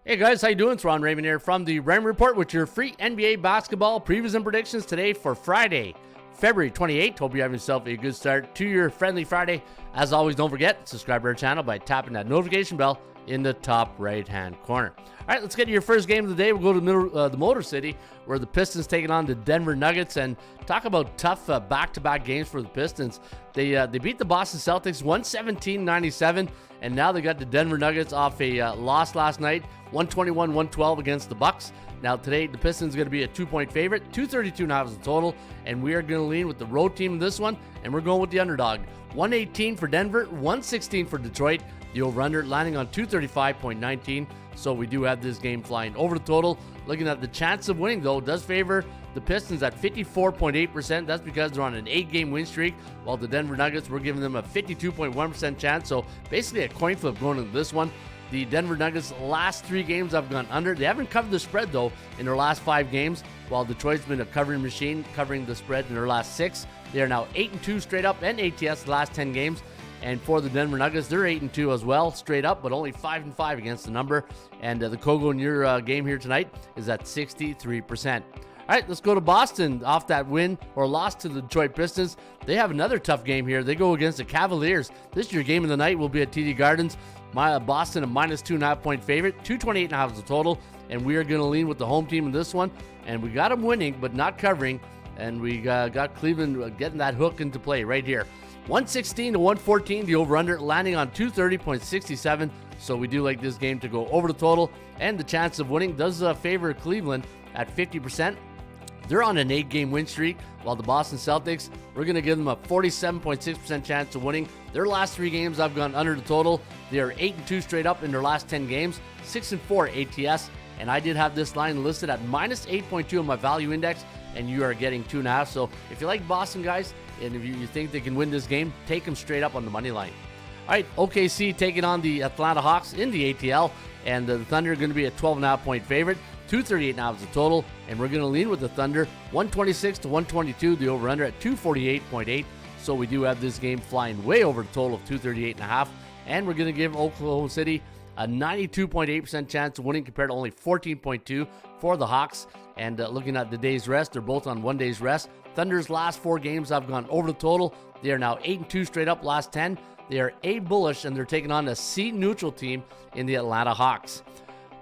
Hey guys, how you doing? It's Raymond here from the Raymond Report with your free NBA basketball previews and predictions today for Friday, February 28th. Hope you're having yourself a good start to your friendly Friday. As always, don't forget, subscribe to our channel by tapping that notification bell in the top right-hand corner. All right, let's get to your first game of the day. We'll go to the Motor City, where the Pistons taking on the Denver Nuggets, and talk about tough back-to-back games for the Pistons. They beat the Boston Celtics 117-97, and now they got the Denver Nuggets off a loss last night, 121-112 against the Bucks. Now today, the Pistons are going to be a 2-point favorite, 232.5 is the total, and we are going to lean with the road team in this one, and we're going with the underdog. 118 for Denver, 116 for Detroit. The over-under landing on 235.19, so we do have this game flying over the total. Looking at the chance of winning, though, does favor the Pistons at 54.8%. That's because they're on an 8-game win streak, while the Denver Nuggets, we're giving them a 52.1% chance, so basically a coin flip going into this one. The Denver Nuggets' last 3 games have gone under. They haven't covered the spread, though, in their last 5 games, while Detroit's been a covering machine, covering the spread in their last 6. They are now 8-2 straight up and ATS the last 10 games. And for the Denver Nuggets, they're 8-2 as well, straight up, but only 5-5 against the number. And the Kogo in your game here tonight is at 63%. All right, let's go to Boston. Off that win or loss to the Detroit Pistons, they have another tough game here. They go against the Cavaliers. This your game of the night will be at TD Gardens. Boston a minus 2.5 point favorite, 228.5 is the total, and we are going to lean with the home team in this one. And we got them winning, but not covering. And we got Cleveland getting that hook into play right here. 116-114, the over-under, landing on 230.67. So we do like this game to go over the total, and the chance of winning does favor Cleveland at 50%. They're on an 8-game win streak, while the Boston Celtics, we're going to give them a 47.6% chance of winning. Their last 3 games have gone under the total. They are 8-2 straight up in their last 10 games, 6-4 ATS, and I did have this line listed at minus 8.2 on my value index, and you are getting 2.5. So if you like Boston, guys, and if you think they can win this game, take them straight up on the money line. All right, OKC taking on the Atlanta Hawks in the ATL, and the Thunder are going to be a 12.5 point favorite. 238.5 is the total, and we're going to lean with the Thunder. 126-122, the over-under at 248.8. So we do have this game flying way over the total of 238.5, and we're going to give Oklahoma City a 92.8% chance of winning compared to only 14.2 for the Hawks. And looking at the day's rest, they're both on 1 day's rest. Thunder's last 4 games have gone over the total. They are now 8-2 straight up last 10. They are A bullish, and they're taking on a C neutral team in the Atlanta Hawks.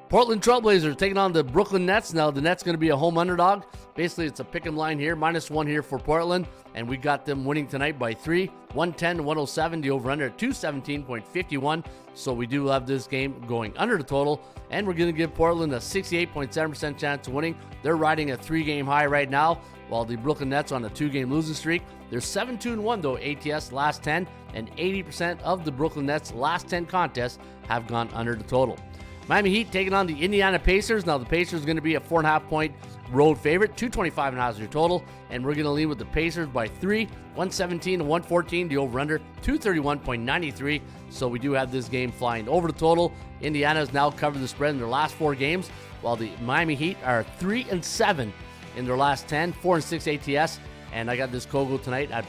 Portland Trailblazers taking on the Brooklyn Nets. Now, the Nets going to be a home underdog. Basically, it's a pick-em line here. -1 here for Portland. And we got them winning tonight by 3. 110-107. The over-under at 217.51. So we do have this game going under the total. And we're going to give Portland a 68.7% chance of winning. They're riding a 3-game high right now, while the Brooklyn Nets on a 2-game losing streak. They're 7-2-1, though, ATS last 10. And 80% of the Brooklyn Nets' last 10 contests have gone under the total. Miami Heat taking on the Indiana Pacers. Now, the Pacers are going to be a 4.5 point road favorite. 225.5 is your total. And we're going to lead with the Pacers by 3. 117-114, the over-under. 231.93. So we do have this game flying over the total. Indiana has now covered the spread in their last 4 games, while the Miami Heat are 3-7 in their last 10. 4-6 ATS. And I got this Kogo tonight at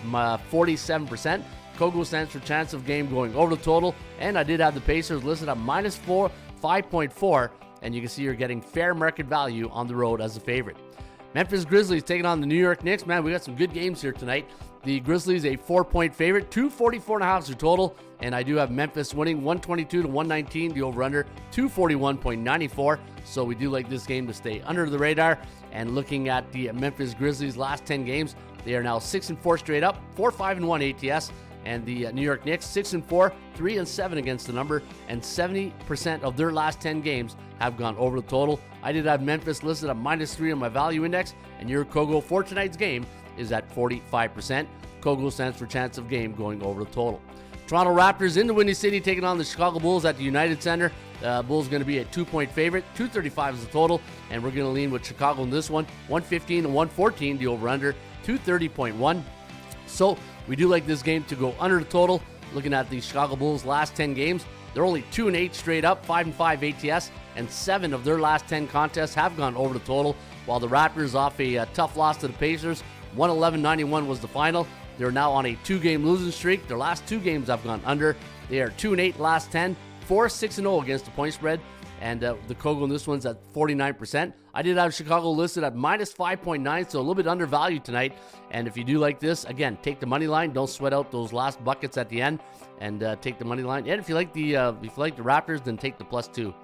47%. Kogo stands for chance of game going over the total. And I did have the Pacers listed at -4. 5.4, and you can see you're getting fair market value on the road as a favorite. Memphis Grizzlies taking on the New York Knicks. Man, we got some good games here tonight. The Grizzlies a 4-point favorite, 244.5 is their total, and I do have Memphis winning 122-119, the over-under 241.94. So we do like this game to stay under the radar. And looking at the Memphis Grizzlies last 10 games, they are now 6-4 straight up, 4-5-1 ATS. And the New York Knicks, 6-4, 3-7 against the number, and 70% of their last 10 games have gone over the total. I did have Memphis listed at -3 on my value index, and your Kogo for tonight's game is at 45%. Kogo stands for chance of game going over the total. Toronto Raptors in the Windy City taking on the Chicago Bulls at the United Center. Bulls going to be a 2-point favorite, 235 is the total, and we're going to lean with Chicago in this one. 115-114, the over-under, 230.1. So we do like this game to go under the total. Looking at the Chicago Bulls' last 10 games, they're only 2-8 straight up, 5-5 ATS, and 7 of their last 10 contests have gone over the total, while the Raptors off a tough loss to the Pacers. 111-91 was the final. They're now on a 2-game losing streak. Their last 2 games have gone under. They are 2-8 last 10, 4-6-0 against the point spread, And the Kogo in this one's at 49%. I did have Chicago listed at minus 5.9, so a little bit undervalued tonight. And if you do like this, again, take the money line. Don't sweat out those last buckets at the end, and take the money line. And if you like the Raptors, then take the +2.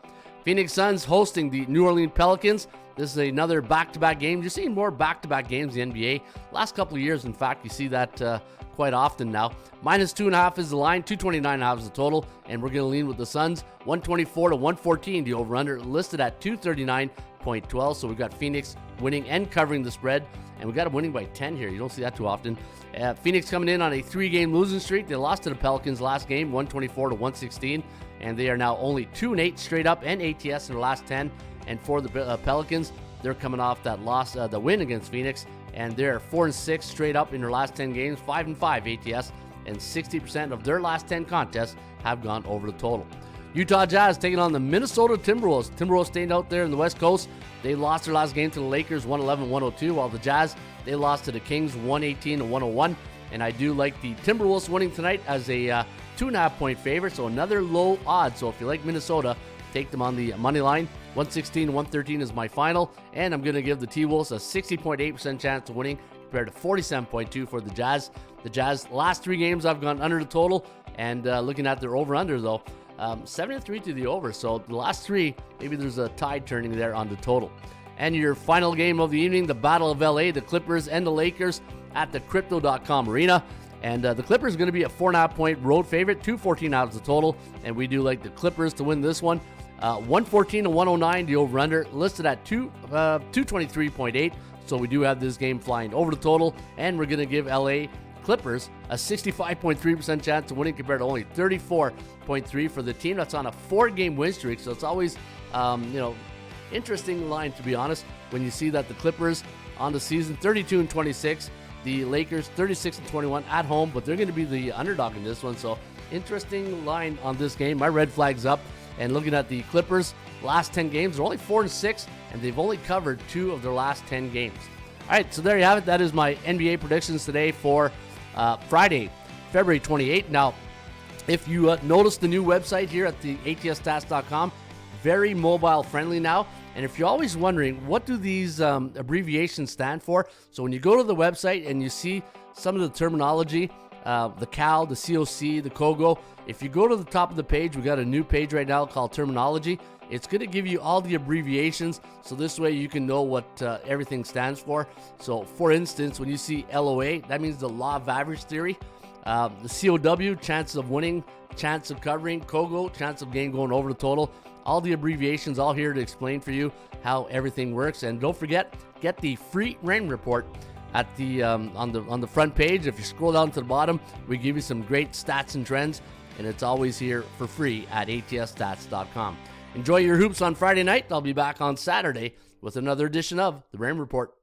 Phoenix Suns hosting the New Orleans Pelicans. This is another back-to-back game. You're seeing more back-to-back games in the NBA. Last couple of years, in fact, you see that quite often now. Minus 2.5 is the line, 229.5 is the total, and we're going to lean with the Suns. 124 to 114, the over-under listed at 239.12. So we've got Phoenix winning and covering the spread, and we got them winning by 10 here. You don't see that too often. Phoenix coming in on a 3-game losing streak. They lost to the Pelicans last game, 124 to 116, and they are now only 2-8 straight up and ATS in their last 10. And for the Pelicans, they're coming off that loss, the win against Phoenix, and they're 4-6 straight up in their last 10 games, 5-5 ATS, and 60% of their last 10 contests have gone over the total. Utah Jazz taking on the Minnesota Timberwolves. Timberwolves staying out there in the West Coast. They lost their last game to the Lakers, 111-102, while the Jazz, they lost to the Kings, 118-101. And I do like the Timberwolves winning tonight as a 2.5-point favorite, so another low odds. So if you like Minnesota, take them on the money line. 116-113 is my final, and I'm going to give the T-Wolves a 60.8% chance of winning compared to 47.2 for the Jazz. The Jazz, last 3 games I've gone under the total, and looking at their over-under though, 7-3 to the over, so the last 3, maybe there's a tide turning there on the total. And your final game of the evening, the Battle of LA, the Clippers and the Lakers at the Crypto.com Arena. And the Clippers are going to be a 4.5-point road favorite, 214 out of the total, and we do like the Clippers to win this one. 114 to 109, the over-under, listed at 223.8. So we do have this game flying over the total, and we're going to give LA Clippers a 65.3% chance of winning compared to only 34.3 for the team that's on a 4-game win streak. So it's always, interesting line, to be honest, when you see that the Clippers on the season 32-26, the Lakers 36-21 at home, but they're going to be the underdog in this one. So interesting line on this game. My red flag's up. And looking at the Clippers, last 10 games, they're only 4-6, and they've only covered 2 of their last 10 games. All right, so there you have it. That is my NBA predictions today for Friday, February 28th. Now, if you notice the new website here at the atsstats.com, very mobile friendly now. And if you're always wondering, what do these abbreviations stand for? So when you go to the website and you see some of the terminology, the CAL, the COC, the KOGO. If you go to the top of the page, we got a new page right now called Terminology. It's going to give you all the abbreviations, so this way you can know what everything stands for. So, for instance, when you see LOA, that means the Law of Average Theory. The COW, chances of winning, chance of covering. KOGO, chance of game going over the total. All the abbreviations all here to explain for you how everything works. And don't forget, get the free Raymond Report at the on the front page. If you scroll down to the bottom, we give you some great stats and trends, and it's always here for free at atsstats.com. Enjoy your hoops on Friday night. I'll be back on Saturday with another edition of the Raymond Report.